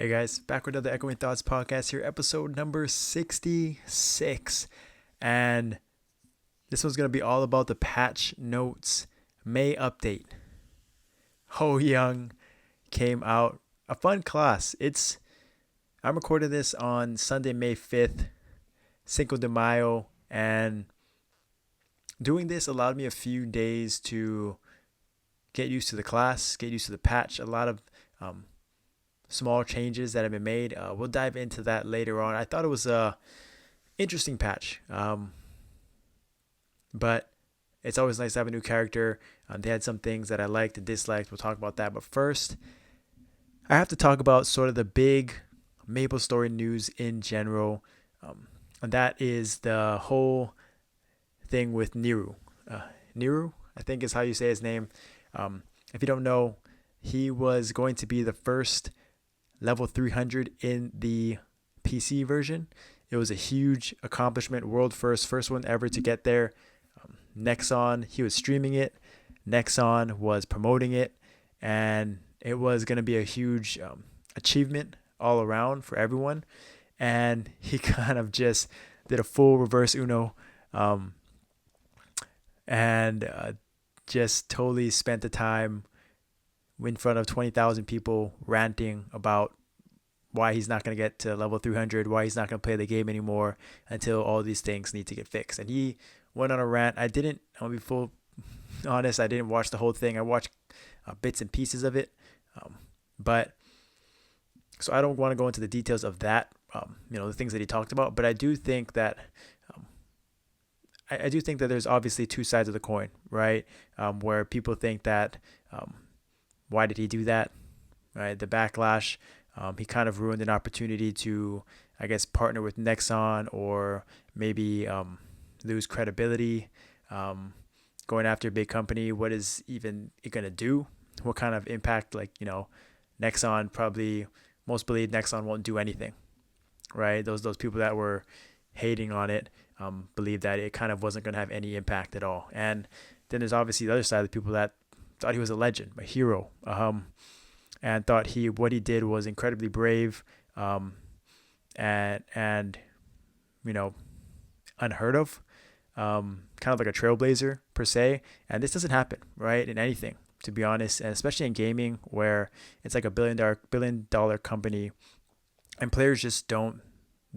Hey guys, back with another Echoing Thoughts podcast here, episode number 66. And this one's going to be all about the patch notes May update. HoYoung came out. A fun class. I'm recording this on Sunday, May 5th, Cinco de Mayo, and doing this allowed me a few days to get used to the class, get used to the patch. A lot of small changes that have been made. We'll dive into that later on. I thought it was a interesting patch, but it's always nice to have a new character. They had some things that I liked and disliked. We'll talk about that. But first, I have to talk about sort of the big Maple Story news in general, and that is the whole thing with Niru. Niru, I think is how you say his name. If you don't know, he was going to be the first level 300 in the PC version. It was a huge accomplishment, world first one ever to get there. Nexon, he was streaming it. Nexon was promoting it, and it was going to be a huge achievement all around for everyone. And he kind of just did a full reverse Uno, and just totally spent the time in front of 20,000 people ranting about why he's not going to get to level 300, why he's not going to play the game anymore until all these things need to get fixed. And he went on a rant. I'm going to be full honest, I didn't watch the whole thing. I watched bits and pieces of it. But so I don't want to go into the details of that, the things that he talked about. But I do think that I do think that there's obviously two sides of the coin, right? Where people think that why did he do that? Right, the backlash. He kind of ruined an opportunity to, I guess, partner with Nexon or maybe lose credibility. Going after a big company, what is even it gonna do? What kind of impact? Nexon probably most believe Nexon won't do anything, right? Those people that were hating on it believe that it kind of wasn't gonna have any impact at all. And then there's obviously the other side of the people that thought he was a legend, a hero, and thought what he did was incredibly brave, and unheard of, kind of like a trailblazer per se. And this doesn't happen, right, in anything, to be honest, and especially in gaming where it's like a billion dollar company, and players just don't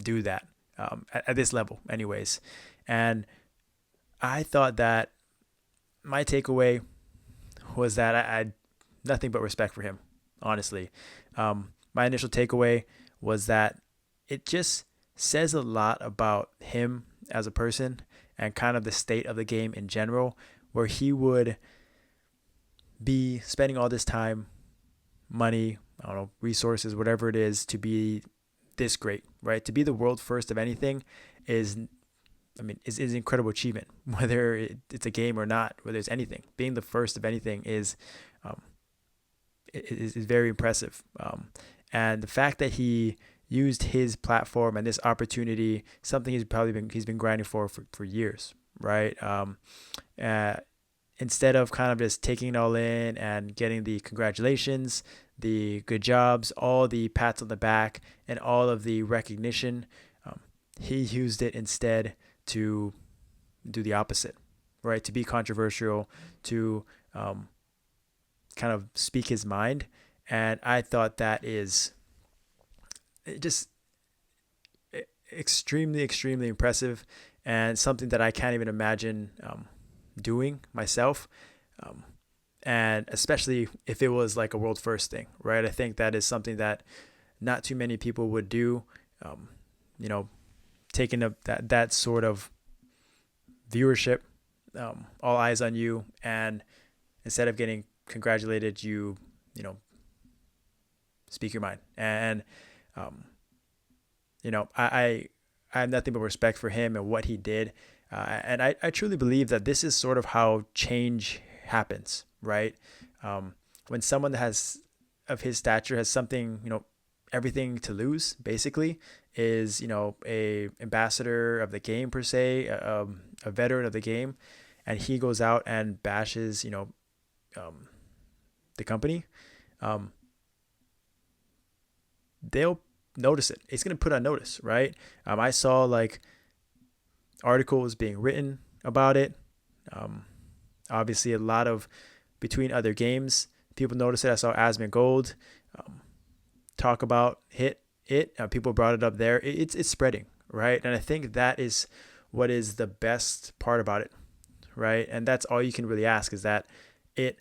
do that at this level, anyways. And I thought that my takeaway was that I had nothing but respect for him, honestly. My initial takeaway was that it just says a lot about him as a person and kind of the state of the game in general, where he would be spending all this time, money, I don't know, resources, whatever it is, to be this great, right? To be the world first of anything is an incredible achievement, whether it's a game or not, whether it's anything. Being the first of anything is very impressive. And the fact that he used his platform and this opportunity, something he's been grinding for years, right? Instead of kind of just taking it all in and getting the congratulations, the good jobs, all the pats on the back, and all of the recognition, he used it instead to do the opposite, right? To be controversial, to kind of speak his mind. And I thought that is just extremely, extremely impressive, and something that I can't even imagine doing myself. And especially if it was like a world first thing, right? I think that is something that not too many people would do. Taking up that sort of viewership, all eyes on you, and instead of getting congratulated, you speak your mind. And I have nothing but respect for him and what he did, and I truly believe that this is sort of how change happens, right? When someone that has of his stature has something, everything to lose, basically, is a ambassador of the game per se, a veteran of the game, and he goes out and bashes the company, they'll notice it. It's going to put on notice, right? I saw like articles being written about it. Um, Obviously, a lot of between other games, people noticed it. I saw Asmongold um, talk about it. People brought it up there. It's spreading, right? And I think that is what is the best part about it, right? And that's all you can really ask is that it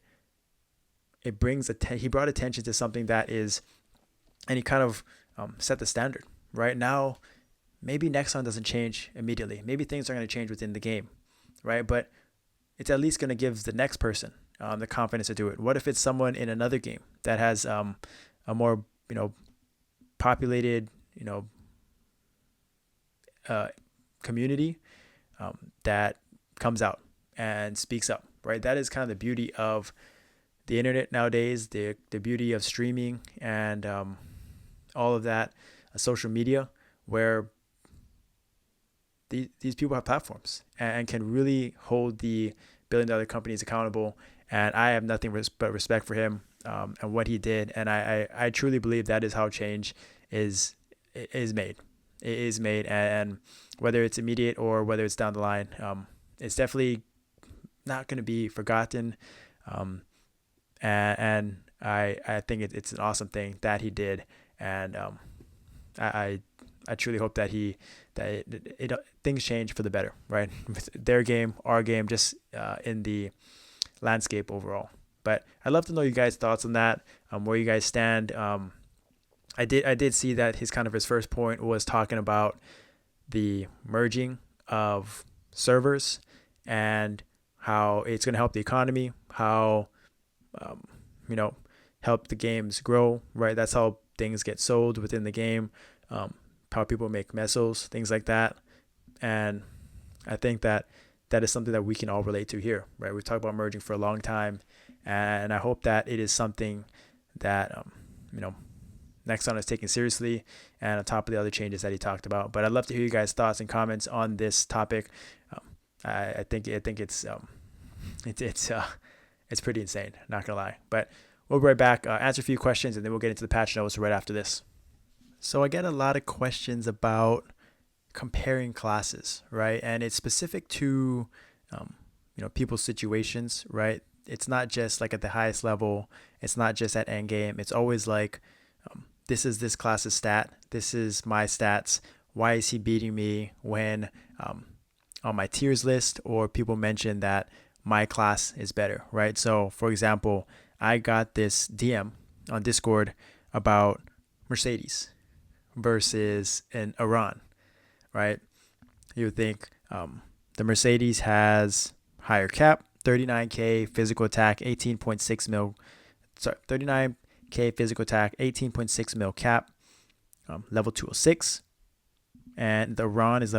it brings he brought attention to something that is, and he kind of set the standard. Right now, maybe Nexon doesn't change immediately. Maybe things are going to change within the game, right? But it's at least going to give the next person the confidence to do it. What if it's someone in another game that has a more populated uh, community that comes out and speaks up, right? That is kind of the beauty of the internet nowadays, the beauty of streaming and all of that, social media, where these people have platforms and can really hold the billion-dollar companies accountable. And I have nothing but respect for him and what he did. And I truly believe that is how change is made. It is made, and whether it's immediate or whether it's down the line, it's definitely not going to be forgotten. And I think it's an awesome thing that he did, and I truly hope that things change for the better, right? With their game, our game, just in the landscape overall. But I'd love to know you guys' thoughts on that, where you guys stand. I did see that his first point was talking about the merging of servers and how it's going to help the economy, how um, help the games grow, right? That's how things get sold within the game, how people make mesos, things like that. And I think that is something that we can all relate to here, right? We've talked about merging for a long time, and I hope that it is something that Nexon is taking seriously, and on top of the other changes that he talked about. But I'd love to hear you guys' thoughts and comments on this topic. I think it's pretty insane, not gonna lie. But we'll be right back, answer a few questions, and then we'll get into the patch notes right after this. So I get a lot of questions about comparing classes, right? And it's specific to people's situations, right? It's not just like at the highest level. It's not just at end game. It's always like, this is this class's stat. This is my stats. Why is he beating me when on my tiers list, or people mention that my class is better, right? So for example, I got this DM on Discord about Mercedes versus an Iran, right? You would think the Mercedes has higher cap, 39k physical attack, 18.6 mil. Sorry, 39k physical attack, 18.6 mil cap, level 206. And the Iran is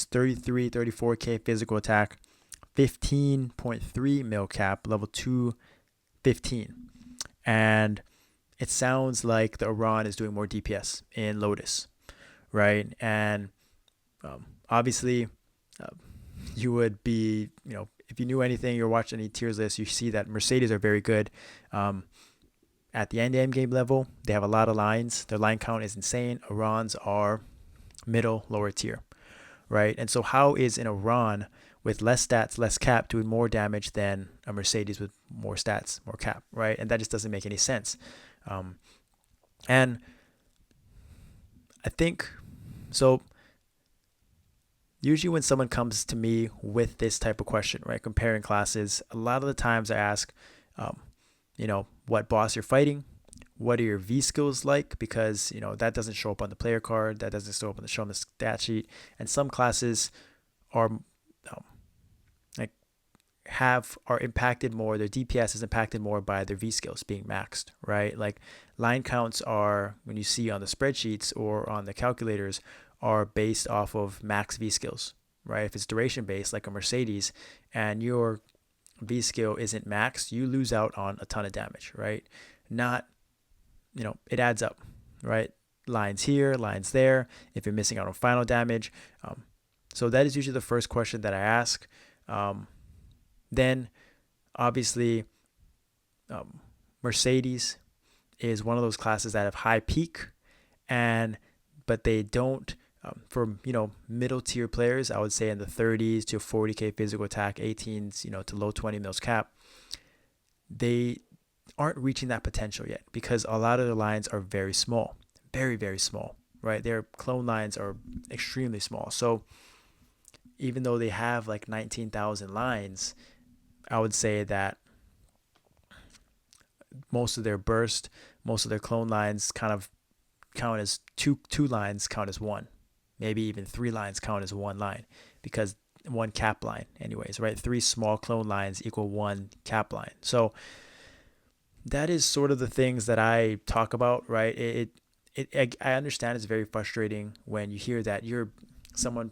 33, 34k physical attack, 15.3 mil cap, level 215. And it sounds like the Iran is doing more DPS in Lotus, right? And obviously, you would be, if you knew anything, you're watching any tiers list, you see that Mercedes are very good. At the end game level, they have a lot of lines. Their line count is insane. Irans are middle, lower tier, right? And so how is an Iran with less stats, less cap, doing more damage than a Mercedes with more stats, more cap, right? And that just doesn't make any sense. And I think, so usually when someone comes to me with this type of question, right, comparing classes, a lot of the times I ask, what boss you're fighting, what are your V skills like, because that doesn't show up on the player card, that doesn't show up on the stat sheet, and some classes are are impacted more. Their DPS is impacted more by their V skills being maxed, right? Like line counts are, when you see on the spreadsheets or on the calculators, are based off of max V skills, right? If it's duration based like a Mercedes and your V skill isn't maxed, you lose out on a ton of damage, right? Not, it adds up, right? Lines here, lines there, if you're missing out on final damage. So that is usually the first question that I ask. Then obviously Mercedes is one of those classes that have high peak and but they don't. For middle tier players, I would say in the 30s to 40k physical attack, 18s to low 20 mils cap, they aren't reaching that potential yet because a lot of the lines are very small, very, very small, right? Their clone lines are extremely small. So even though they have like 19,000 lines, I would say that most of their burst, most of their clone lines kind of count as two lines count as one, maybe even three lines count as one line, because one cap line anyways, right? Three small clone lines equal one cap line. So that is sort of the things that I talk about, right? I understand it's very frustrating when you hear that someone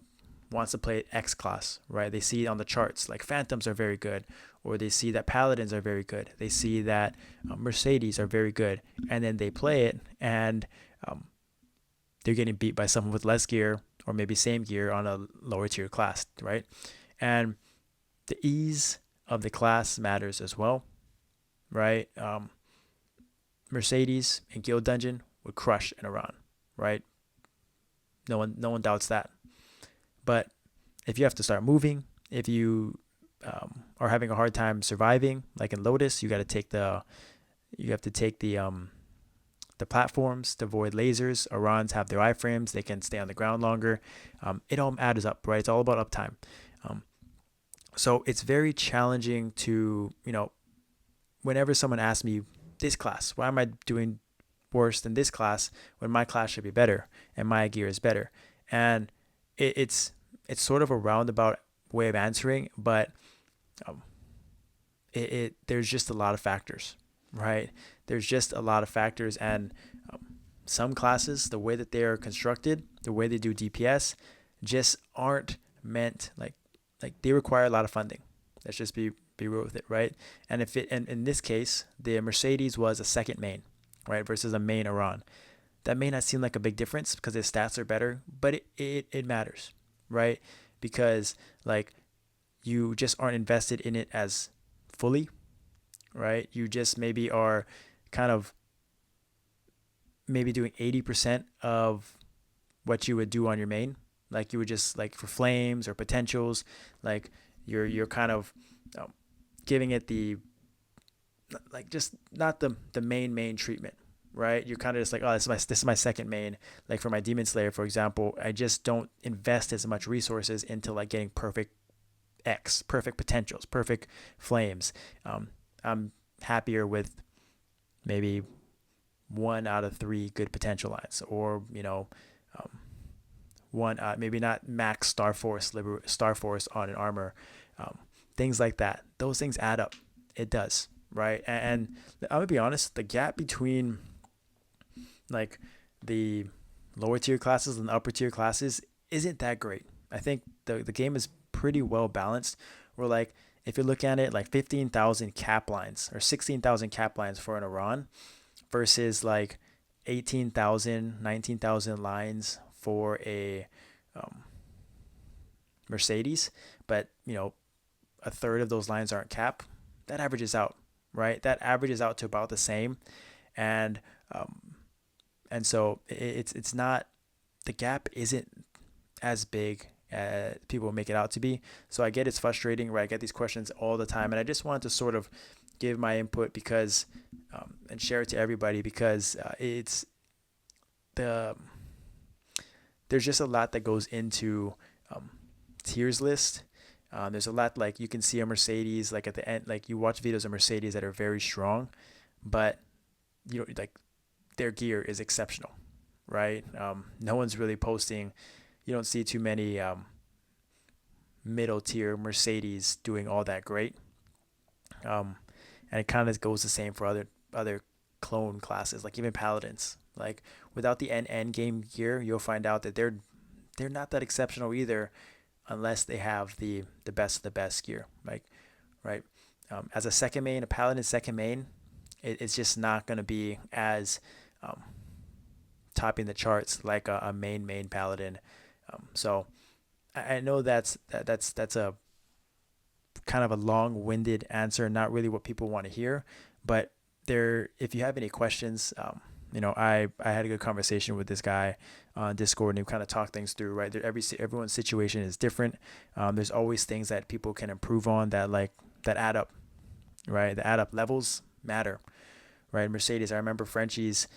wants to play X class, right? They see it on the charts, like Phantoms are very good, or they see that Paladins are very good. They see that Mercedes are very good, and then they play it, and um, they're getting beat by someone with less gear, or maybe same gear on a lower tier class, right? And the ease of the class matters as well, right? Mercedes and Guild Dungeon would crush in Iran, right? No one doubts that. But if you have to start moving, if you are having a hard time surviving, like in Lotus, you have to take the platforms to avoid lasers. Irans have their iframes; they can stay on the ground longer. It all adds up, right? It's all about uptime. Um, so it's very challenging to whenever someone asks me this class, why am I doing worse than this class when my class should be better and my gear is better? And it's sort of a roundabout way of answering, but um, there's just a lot of factors, right? There's just a lot of factors, and some classes, the way that they are constructed, the way they do DPS, just aren't meant like they require a lot of funding. Let's just be real with it, right? And in this case, the Mercedes was a second main, right, versus a main Iran. That may not seem like a big difference because his stats are better, but it matters, right? Because like you just aren't invested in it as fully, right? You just maybe are kind of maybe doing 80% of what you would do on your main. Like you would just like for flames or potentials, like you're kind of giving it the like just not the main treatment, right? You're kind of just like, oh, this is my second main. Like for my Demon Slayer, for example, I just don't invest as much resources into like getting perfect perfect potentials, perfect flames. I'm happier with maybe 1 out of 3 good potential lines, or um, one maybe not max Star Force on an armor, um, things like that. Those things add up. It does, right? And I'm gonna be honest, the gap between like the lower tier classes and the upper tier classes isn't that great. I think the game is pretty well balanced. Where like if you look at it, like 15,000 cap lines or 16,000 cap lines for an Iran versus like 18,000, 19,000 lines for a um, Mercedes, but a third of those lines aren't cap. That averages out, right? That averages out to about the same, and um, and so it's not, the gap isn't as big as people make it out to be. So I get it's frustrating, right? I get these questions all the time, and I just wanted to sort of give my input because and share it to everybody because it's the there's just a lot that goes into um, tiers list. There's a lot, like you can see a Mercedes like at the end, like you watch videos of Mercedes that are very strong, but like their gear is exceptional, right? No one's really posting. You don't see too many middle tier Mercedes doing all that great. Um, and it kind of goes the same for other clone classes, like even Paladins. Like without the end game gear, you'll find out that they're not that exceptional either, unless they have the best of the best gear. Like right, as a second main, a Paladin second main, it's just not going to be as um, topping the charts like a main Paladin. So I know that's a kind of a long-winded answer, not really what people want to hear. But if you have any questions, I had a good conversation with this guy on Discord, and we kind of talked things through. Right, everyone's situation is different. There's always things that people can improve on that add up. Right, the add up levels matter. Right, Mercedes. I remember Frenchie's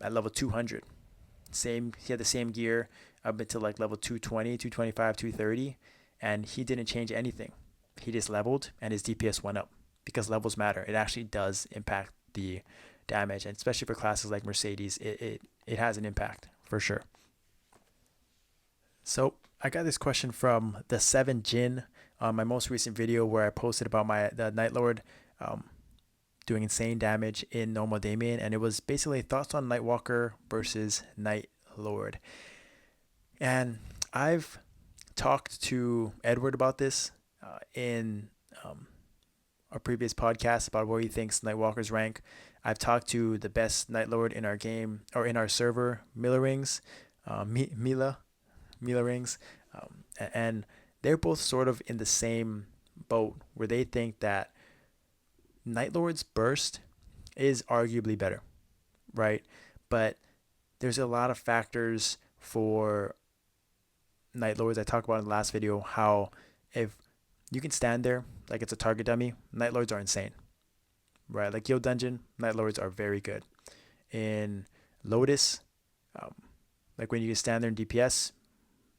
at level 200. He had the same gear up until like level 220, 225, 230, and he didn't change anything. He just leveled, and his DPS went up because levels matter. It actually does impact the damage, and especially for classes like Mercedes, it has an impact for sure. So I got this question from the Seven Jin on my most recent video where I posted about the Night Lord um, doing insane damage in normal Damien, and it was basically thoughts on Nightwalker versus Night Lord. And I've talked to Edward about this in our previous podcast about where he thinks Nightwalkers rank. I've talked to the best Night Lord in our game or in our server, Mila Rings, Mila Rings, and they're both sort of in the same boat where they think that Night Lord's burst is arguably better, right? But there's a lot of factors for Night Lords. I talked about in the last video how if you can stand there like it's a target dummy, Night Lords are insane, right? Like Yo Dungeon, Night Lords are very good. In Lotus, um, like when you can stand there in DPS,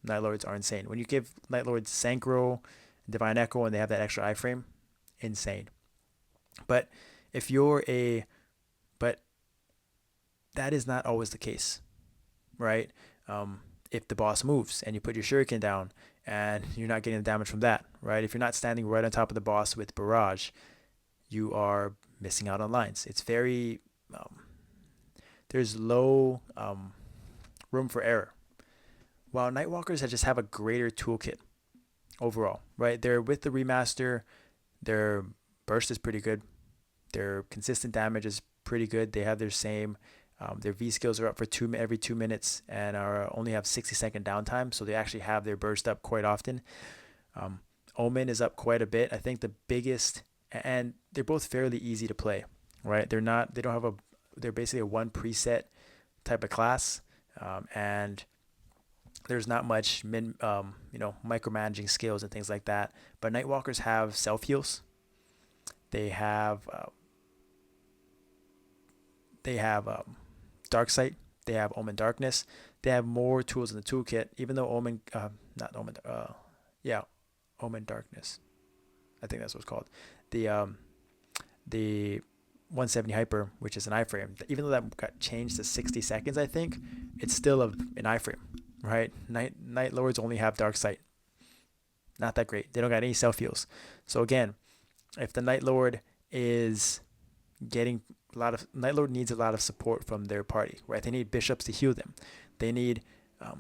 Night Lords are insane. When you give Night Lords Synchro, Divine Echo, and they have that extra iframe, insane. But if you're a, but that is not always the case, right? If the boss moves and you put your shuriken down and you're not getting the damage from that, right? If you're not standing right on top of the boss with barrage, you are missing out on lines. It's very, there's low room for error. While Nightwalkers just have a greater toolkit overall, right? They're with the remaster, their burst is pretty good. Their consistent damage is pretty good. They have their V skills are up for every 2 minutes and only have 60-second downtime, so they actually have their burst up quite often. Omen is up quite a bit. I think the biggest, and they're both fairly easy to play, right? They're basically a one preset type of class, and there's not much micromanaging skills and things like that. But Nightwalkers have self heals. They have Dark Sight. They have Omen Darkness. They have more tools in the toolkit. Even though Omen Darkness. I think that's what it's called. The 170 hyper, which is an iframe. Even though that got changed to 60 seconds, I think it's still an iframe, right? Night Lords only have Dark Sight. Not that great. They don't got any self heals. So again, if the Night Lord is getting Night Lord needs a lot of support from their party, right? They need bishops to heal them. They need, to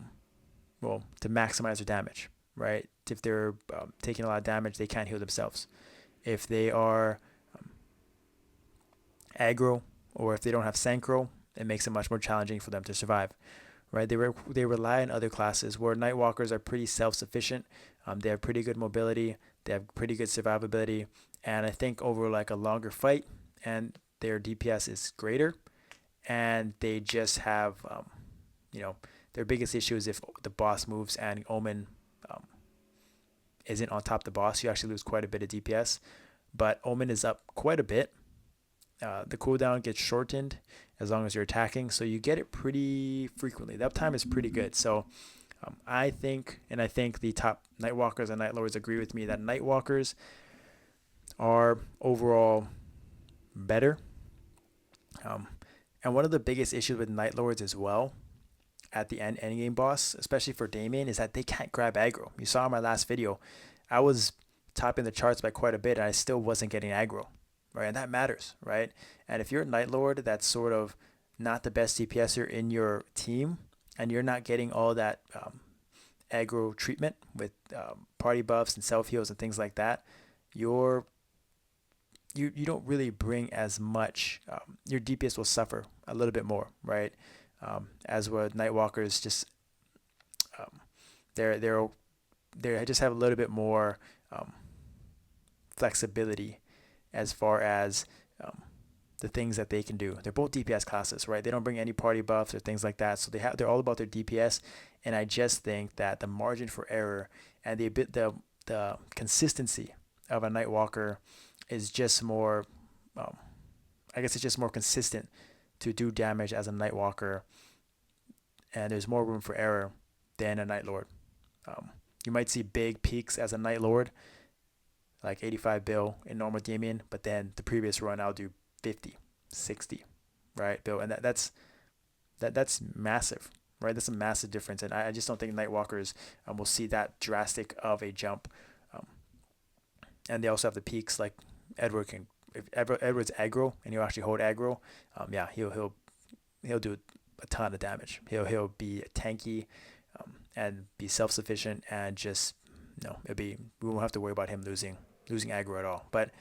maximize their damage, right? If they're taking a lot of damage, they can't heal themselves. If they are aggro or if they don't have synchro, it makes it much more challenging for them to survive, right? They rely on other classes where Nightwalkers are pretty self-sufficient. They have pretty good mobility. They have pretty good survivability. And I think over like a longer fight, and their DPS is greater, and they just have, their biggest issue is if the boss moves and Omen isn't on top of the boss, you actually lose quite a bit of DPS. But Omen is up quite a bit. The cooldown gets shortened as long as you're attacking, so you get it pretty frequently. The uptime is pretty good. So I think the top Nightwalkers and Night Lords agree with me that Nightwalkers are overall better. And one of the biggest issues with Night Lords as well at the end game boss, especially for Damien, is that they can't grab aggro. You saw in my last video, I was topping the charts by quite a bit and I still wasn't getting aggro, right? And that matters, right? And if you're a Night Lord that's sort of not the best DPSer in your team and you're not getting all that aggro treatment with party buffs and self heals and things like that, you don't really bring as much. Your DPS will suffer a little bit more, right? As with Nightwalkers, just they just have a little bit more flexibility as far as the things that they can do. They're both DPS classes, right? They don't bring any party buffs or things like that. So they're all about their DPS, and I just think that the margin for error and the consistency of a Nightwalker is just more. Um, I guess it's just more consistent to do damage as a Nightwalker, and there's more room for error than a Night Lord. Um, you might see big peaks as a Night Lord, like 85 bill in normal gaming, but then the previous run I'll do 50, 60, right, bill, and that's massive, right? That's a massive difference, and I just don't think Nightwalkers will see that drastic of a jump. Um, and they also have the peaks like Edward can. If Edward's aggro and he'll actually hold aggro, yeah, he'll do a ton of damage. He'll be tanky, and be self sufficient, and just no, it'll be we won't have to worry about him losing aggro at all. But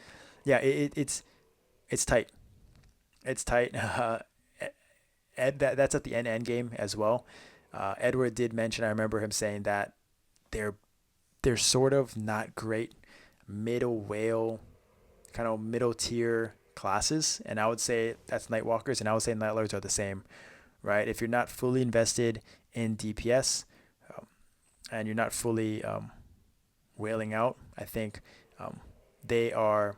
yeah, it's tight. It's tight. That's at the end game as well. Edward did mention. I remember him saying that they're they're sort of not great middle whale, kind of middle tier classes, and I would say that's Nightwalkers, and I would say Nightlords are the same, right? If you're not fully invested in DPS, um, and you're not fully whaling out, I think um, they are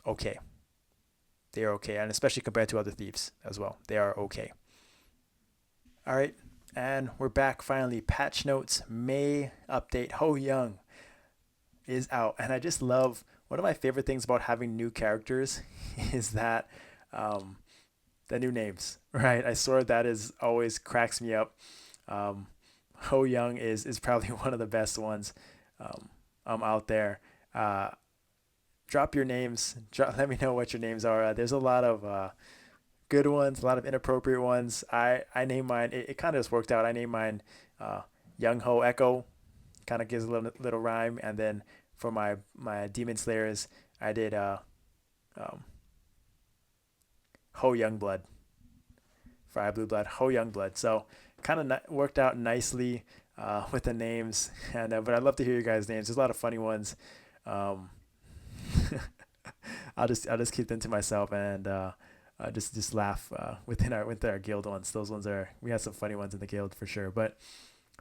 okay. They are okay, and especially compared to other thieves as well, they are okay. All right, and we're back finally. Patch notes, May update. HoYoung is out, and I just love one of my favorite things about having new characters is that um, the new names, right? I swear that is always cracks me up. Um, HoYoung is probably one of the best ones out there. Uh, Drop your names. Let me know what your names are. There's a lot of good ones, a lot of inappropriate ones. I named mine. It kind of just worked out. I named mine Young Ho Echo. Kind of gives a little rhyme. And then for my Demon Slayers, I did um, Ho Young Blood. Fire Blue Blood, Ho Young Blood. So kind of worked out nicely with the names. And but I'd love to hear your guys' names. There's a lot of funny ones. Um, I'll just keep them to myself, and just laugh within our guild ones. Those ones are, we have some funny ones in the guild for sure. But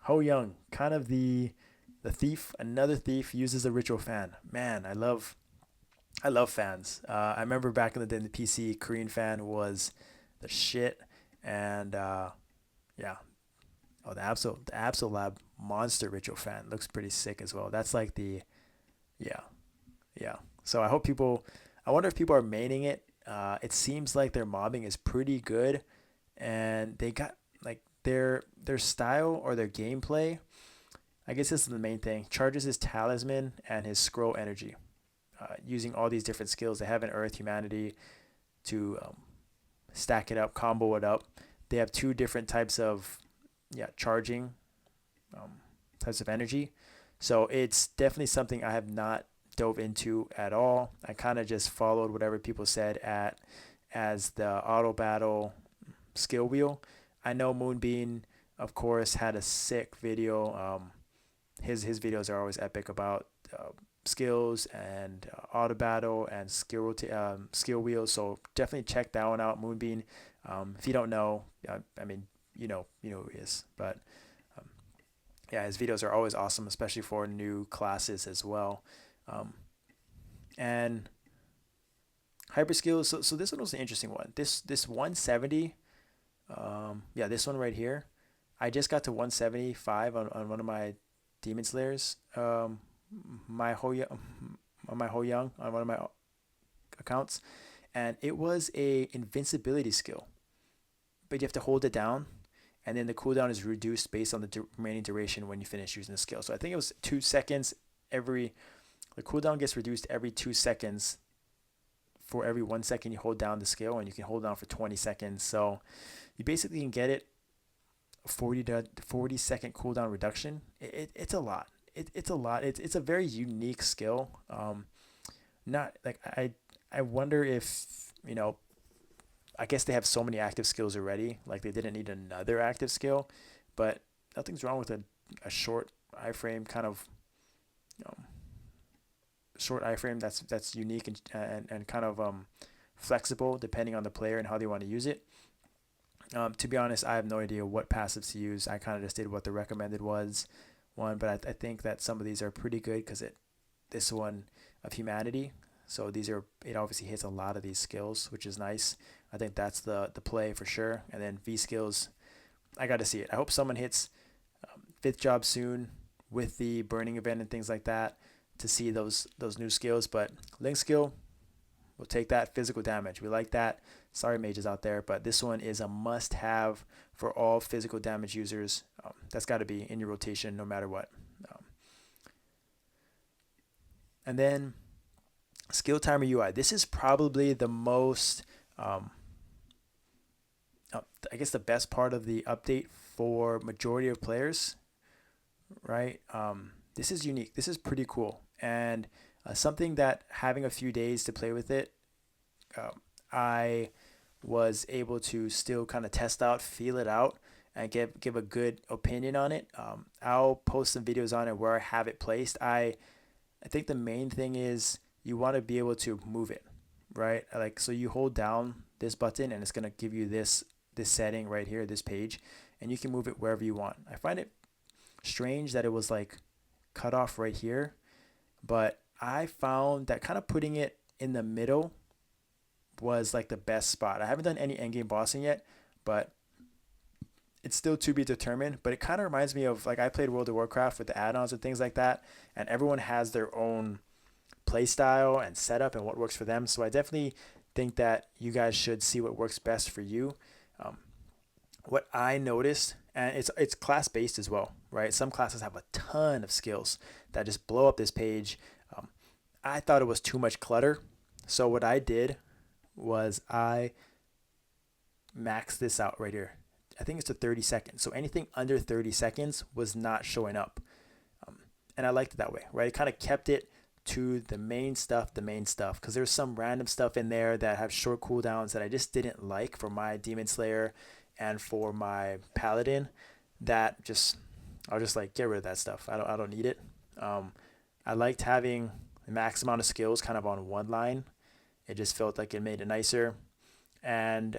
Ho Young, kind of the thief, another thief, uses a ritual fan. Man, I love fans. I remember back in the day in the PC, Korean fan was the shit, and yeah. Oh, the Absol Lab monster ritual fan looks pretty sick as well. That's like the yeah, yeah. So I wonder if people are maining it. It seems like their mobbing is pretty good, and they got like their style or their gameplay. I guess this is the main thing. Charges his talisman and his scroll energy, using all these different skills they have in Earth Humanity to stack it up, combo it up. They have two different types of charging um, types of energy. So it's definitely something I have not dove into at all. I kind of just followed whatever people said at as the auto battle skill wheel. I know Moonbeam, of course, had a sick video. His videos are always epic about skills and auto battle and skill wheels. So definitely check that one out, Moonbeam. If you don't know, I mean, you know who he is. But um, yeah, his videos are always awesome, especially for new classes as well. Um, and hyper skills. So this one was an interesting one. This 170. Yeah, this one right here. I just got to 175 on one of my Demon Slayers. My Ho Young on one of my accounts, and it was a invincibility skill, but you have to hold it down, and then the cooldown is reduced based on the remaining duration when you finish using the skill. So I think it was 2 seconds every. The cooldown gets reduced every 2 seconds for every 1 second you hold down the skill, and you can hold down for 20 seconds. So you basically can get it 40 second cooldown reduction. It's a lot. It's a lot. It's a very unique skill. Not like I wonder if I guess they have so many active skills already. Like they didn't need another active skill, but nothing's wrong with a short iframe kind of short iframe that's unique and kind of flexible depending on the player and how they want to use it. To be honest, I have no idea what passives to use. I kind of just did what the recommended was one, but I think that some of these are pretty good because this one of humanity. So it obviously hits a lot of these skills, which is nice. I think that's the play for sure. And then V skills, I got to see it. I hope someone hits fifth job soon with the burning event and things like that to see those new skills. But link skill, we'll take that. Physical damage, we like that. Sorry, mages out there, but this one is a must-have for all physical damage users. That's got to be in your rotation no matter what. And then skill timer UI. This is probably the most, I guess, the best part of the update for majority of players, right? This is unique. This is pretty cool, and something that having a few days to play with it, I was able to still kind of test out, feel it out, and give a good opinion on it. I'll post some videos on it where I have it placed. I think the main thing is you want to be able to move it, right? Like, so you hold down this button and it's going to give you this setting right here, this page, and you can move it wherever you want. I find it strange that it was like cut off right here, but I found that kind of putting it in the middle was like the best spot. I haven't done any endgame bossing yet, but it's still to be determined. But it kind of reminds me of, like, I played World of Warcraft with the add-ons and things like that, and everyone has their own play style and setup and what works for them. So I definitely think that you guys should see what works best for you. What I noticed, and it's class based as well, right? Some classes have a ton of skills that just blow up this page. I thought it was too much clutter, so what I did was I maxed this out right here. I think it's to 30 seconds. So anything under 30 seconds was not showing up, and I liked it that way, right? It kind of kept it to the main stuff, because there's some random stuff in there that have short cooldowns that I just didn't like for my Demon Slayer and for my Paladin. That I'll just like get rid of that stuff. I don't need it. I liked having the max amount of skills kind of on one line. It just felt like it made it nicer. And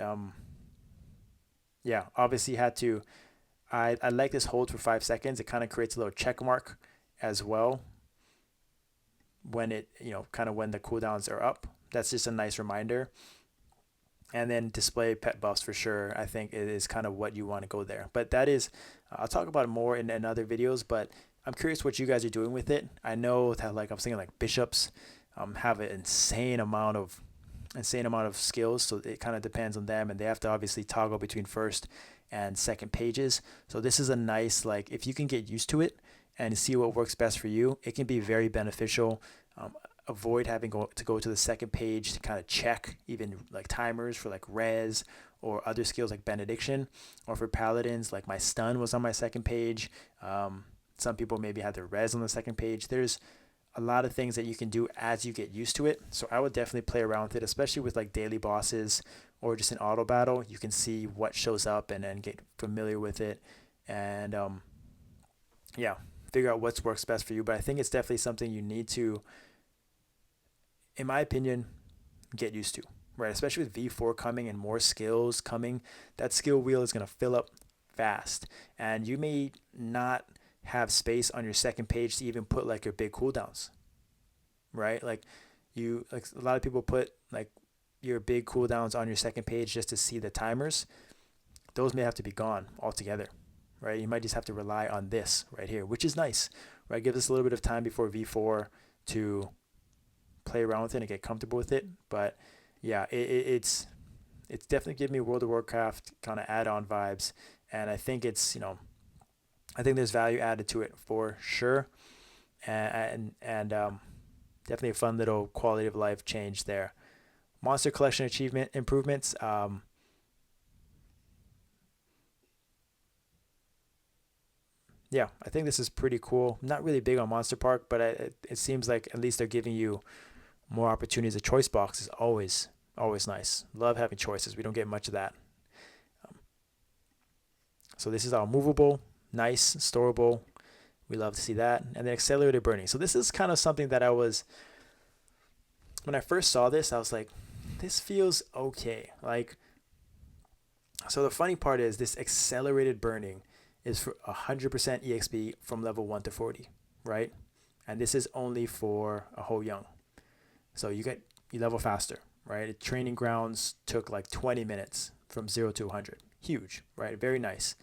yeah, obviously had to. I like this hold for 5 seconds. It kind of creates a little check mark as well when it, kind of when the cooldowns are up. That's just a nice reminder. And then display pet buffs for sure. I think it is kind of what you want to go there. But that is, I'll talk about it more in other videos, but I'm curious what you guys are doing with it. I know that, like, I'm thinking like bishops have an insane amount of skills, so it kind of depends on them, and they have to obviously toggle between first and second pages. So this is a nice, like, if you can get used to it and see what works best for you, it can be very beneficial. Avoid having to go to the second page to kind of check even like timers for like res or other skills like benediction, or for paladins, like my stun was on my second page. Some people maybe have their res on the second page. There's a lot of things that you can do as you get used to it. So I would definitely play around with it, especially with like daily bosses or just an auto battle. You can see what shows up and then get familiar with it, and yeah, figure out what works best for you. But I think it's definitely something you need to, in my opinion, get used to, right? Especially with V4 coming and more skills coming, that skill wheel is going to fill up fast, and you may not have space on your second page to even put like your big cooldowns, right? Like a lot of people put like your big cooldowns on your second page just to see the timers. Those may have to be gone altogether, right? You might just have to rely on this right here, which is nice, right? Give us a little bit of time before V4 to play around with it and get comfortable with it. But yeah, it's definitely giving me World of Warcraft kind of add-on vibes, and I think it's, I think there's value added to it for sure, and definitely a fun little quality of life change there. Monster collection achievement improvements. Yeah, I think this is pretty cool. Not really big on Monster Park, but it seems like at least they're giving you more opportunities. A choice box is always nice. Love having choices. We don't get much of that. So this is all movable, nice, storable. We love to see that. And then accelerated burning. So this is kind of something that when I first saw this, I was like, this feels okay. Like, so the funny part is this accelerated burning is for 100% EXP from level 1 to 40, right? And this is only for a HoYoung. So you level faster, right? Training grounds took like 20 minutes from 0 to 100. Huge, right? Very nice.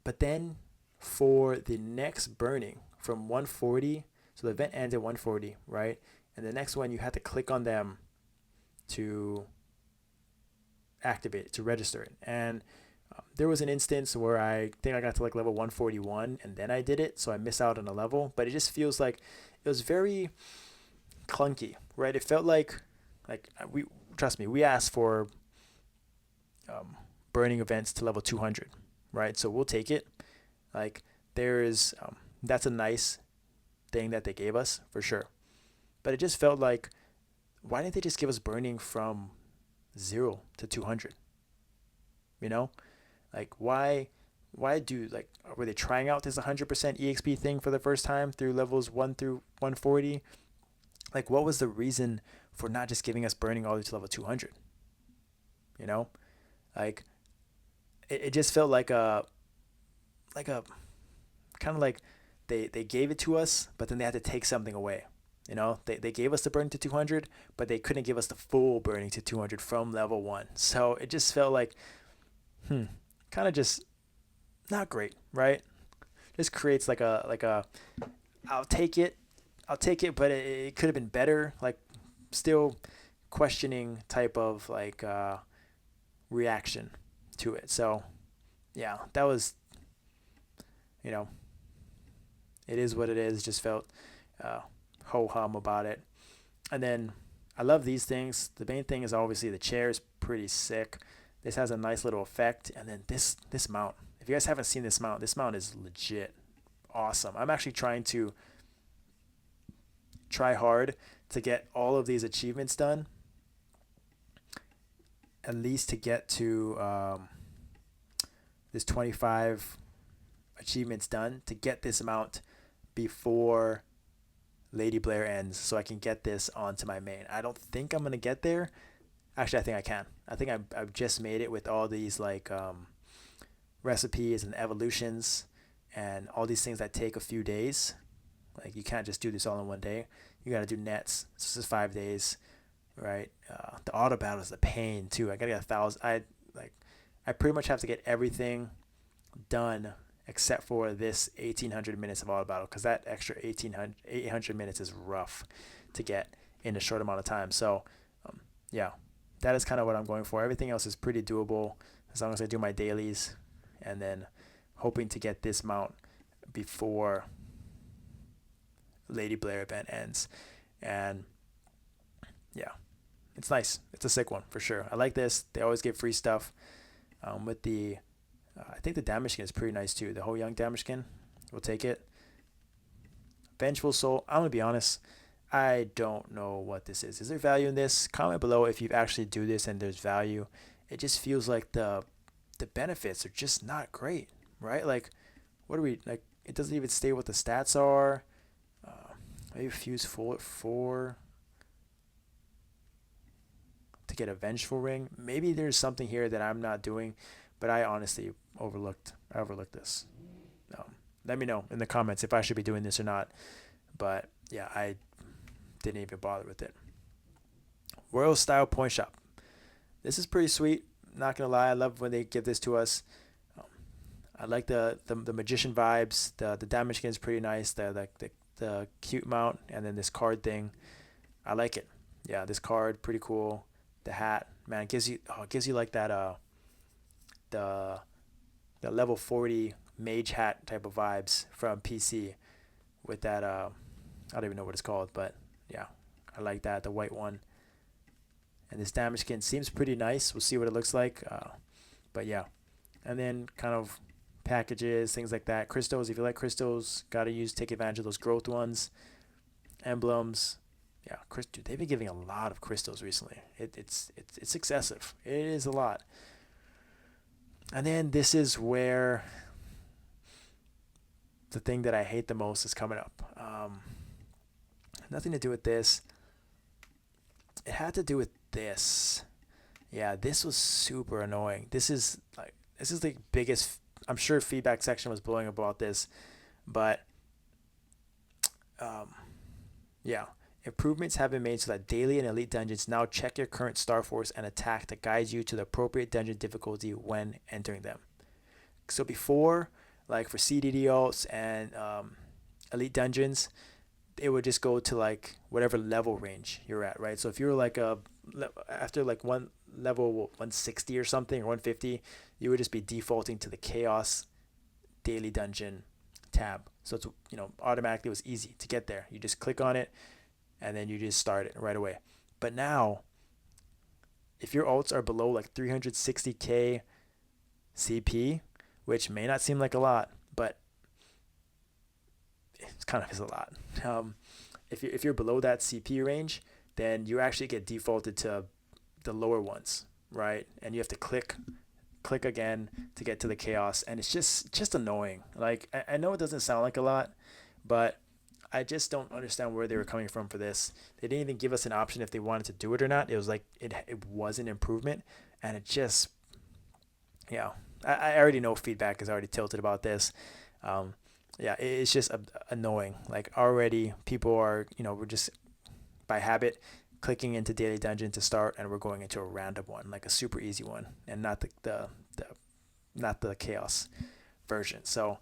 But then for the next burning from 140, so the event ends at 140, right? And the next one, you have to click on them to activate it, to register it. And there was an instance where I think I got to like level 141 and then I did it. So I missed out on a level, but it just feels like it was very clunky, right? It felt like we, trust me, we asked for burning events to level 200, right? So we'll take it. Like there is, that's a nice thing that they gave us for sure. But it just felt like, why didn't they just give us burning from 0 to 200? You know, like why do like were they trying out this 100% EXP thing for the first time through levels 1 through 140? Like what was the reason for not just giving us burning all the way to level 200? You know, like it just felt like a kind of like they gave it to us, but then they had to take something away. You know, they gave us the burning to 200, but they couldn't give us the full burning to 200 from level 1. So it just felt like, kind of just not great, right? Just creates like a I'll take it, but it could have been better. Like still questioning type of like reaction to it. So yeah, that was, you know, it is what it is. Just felt ho hum about it. And then I love these things. The main thing is obviously the chair is pretty sick. This has a nice little effect. And then this mount. If you guys haven't seen this mount is legit awesome. I'm actually trying to try hard to get all of these achievements done. At least to get to this 25 achievements done to get this mount before Lady Blair ends so I can get this onto my main. I don't think I'm going to get there. Actually, I think I can. I think I've just made it with all these like recipes and evolutions and all these things that take a few days. Like you can't just do this all in one day. You got to do nets. This is 5 days, right? The auto battle is a pain too. I got to get 1,000. I pretty much have to get everything done except for this 1,800 minutes of auto battle because that extra 800 minutes is rough to get in a short amount of time. So yeah, that is kind of what I'm going for. Everything else is pretty doable as long as I do my dailies, and then hoping to get this mount before Lady Blair event ends. And yeah, it's nice. It's a sick one for sure. I like this. They always give free stuff with the I think the damage skin is pretty nice too. The HoYoung damage skin, we'll take it. Vengeful Soul, I'm going to be honest, I don't know what this is. Is there value in this? Comment below if you actually do this and there's value. It just feels like the benefits are just not great, right? Like, what are we, like, it doesn't even state what the stats are. Maybe fuse full at 4 to get a Vengeful Ring. Maybe there's something here that I'm not doing, but I honestly overlooked this. Let me know in the comments if I should be doing this or not. But yeah, I didn't even bother with it. Royal Style Point Shop. This is pretty sweet. Not gonna lie, I love when they give this to us. I like the magician vibes. The damage skin is pretty nice. The cute mount, and then this card thing. I like it. Yeah, this card pretty cool. The hat, man, it gives you like that the level 40 mage hat type of vibes from PC with that I don't even know what it's called, but yeah, I like that, the white one. And this damage skin seems pretty nice. We'll see what it looks like, but yeah. And then kind of packages, things like that. Crystals, if you like crystals, gotta take advantage of those growth ones. Emblems, yeah, dude, they've been giving a lot of crystals recently. It's excessive. It is a lot. And then this is where the thing that I hate the most is coming up. Nothing to do with this. It had to do with this. Yeah, this was super annoying. This is the biggest. I'm sure feedback section was blowing up about this, but um, yeah. Improvements have been made so that daily and elite dungeons now check your current star force and attack to guide you to the appropriate dungeon difficulty when entering them. So before, like for CDD alts and elite dungeons, it would just go to like whatever level range you're at, right? So if you're like after like one level 160 or something or 150, you would just be defaulting to the chaos daily dungeon tab. So it's automatically, it was easy to get there. You just click on it and then you just start it right away. But now, if your alts are below like 360k CP, which may not seem like a lot, but it kind of is a lot. If you're below that CP range, then you actually get defaulted to the lower ones, right? And you have to click again to get to the chaos, and it's just annoying. Like I know it doesn't sound like a lot, but I just don't understand where they were coming from for this. They didn't even give us an option if they wanted to do it or not. It was like it was an improvement, and it just yeah. I already know feedback is already tilted about this. Um, yeah, it's just annoying. Like already, people are we're just by habit clicking into daily dungeon to start, and we're going into a random one, like a super easy one, and not the not the chaos version. So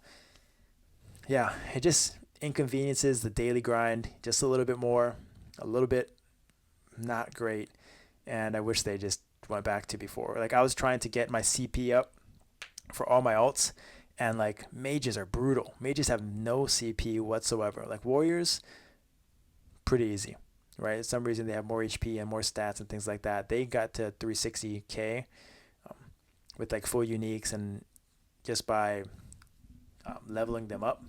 yeah, it just inconveniences the daily grind just a little bit more, a little bit not great, and I wish they just went back to before. Like I was trying to get my CP up for all my alts, and like mages are brutal. Mages have no CP whatsoever. Like warriors, pretty easy, right? For some reason they have more HP and more stats and things like that. They got to 360k with like full uniques and just by leveling them up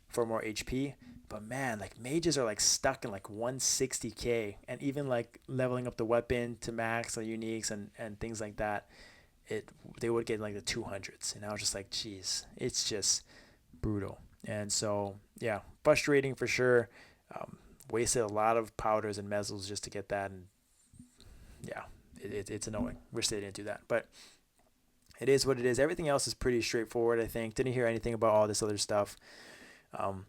for more HP. But man, like mages are like stuck in like 160k, and even like leveling up the weapon to max, the uniques and things like that, it they would get like the 200s, and I was just like, geez, it's just brutal. And so yeah, frustrating for sure. Um, Wasted a lot of powders and mezzels just to get that, and yeah, it's annoying. Wish they didn't do that, but it is what it is. Everything else is pretty straightforward, I think. Didn't hear anything about all this other stuff. Um,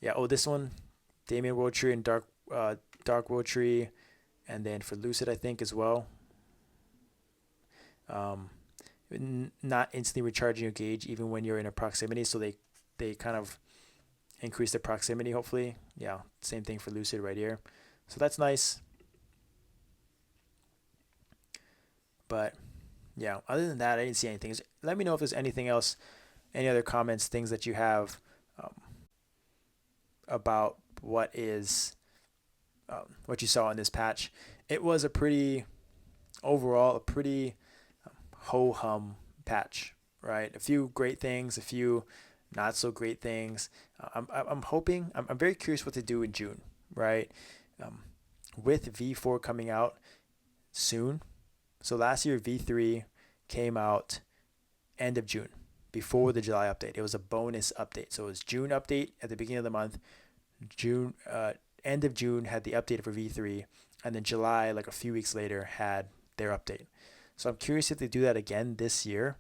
yeah. Oh, this one, Damien World Tree and Dark World Tree, and then for Lucid, I think as well. Um, Not instantly recharging your gauge even when you're in a proximity, so they kind of increase the proximity. Hopefully, yeah. Same thing for Lucid right here. So that's nice. But yeah, other than that, I didn't see anything. Let me know if there's anything else, any other comments, things that you have um, about what you saw in this patch. It was overall a pretty ho hum patch, right? A few great things, a few not so great things. I'm hoping, I'm very curious what to do in June, right? Um, with V4 coming out soon. So last year V3 came out end of June, before the July update. It was a bonus update. So it was June update at the beginning of the month. June end of June had the update for V3, and then July, like a few weeks later, had their update. So I'm curious if they do that again this year.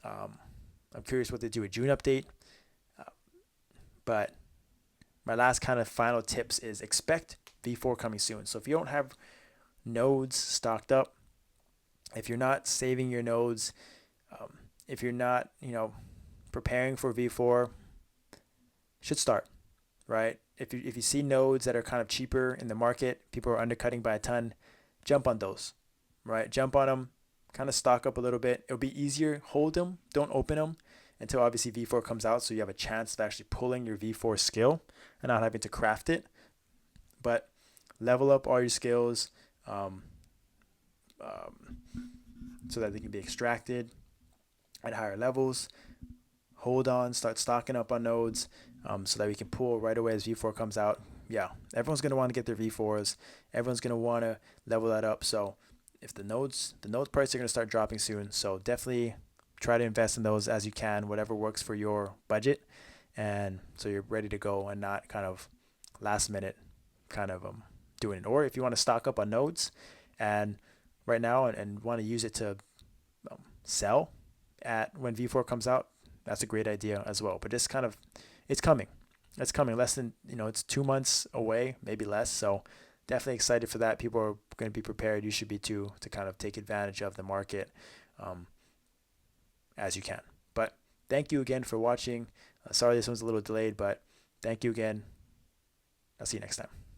I'm curious what they do with June update. But my last kind of final tips is expect V4 coming soon. So if you don't have nodes stocked up, if you're not saving your nodes, if you're not, preparing for V4, should start, right? If you see nodes that are kind of cheaper in the market, people are undercutting by a ton, jump on those, right? Jump on them, kind of stock up a little bit. It'll be easier. Hold them, don't open them until obviously V4 comes out, so you have a chance of actually pulling your V4 skill and not having to craft it. But level up all your skills so that they can be extracted at higher levels. Hold on, start stocking up on nodes so that we can pull right away as V4 comes out. Yeah, everyone's going to want to get their V4s. Everyone's going to want to level that up. So if the node prices are going to start dropping soon, so definitely try to invest in those as you can, whatever works for your budget, and so you're ready to go and not kind of last minute kind of doing it. Or if you want to stock up on nodes and right now and want to use it to sell at when V4 comes out, that's a great idea as well. But it's coming. It's coming less than, it's 2 months away, maybe less. So definitely excited for that. People are going to be prepared. You should be too, to kind of take advantage of the market um, as you can. But thank you again for watching. Sorry this one's a little delayed, but thank you again. I'll see you next time.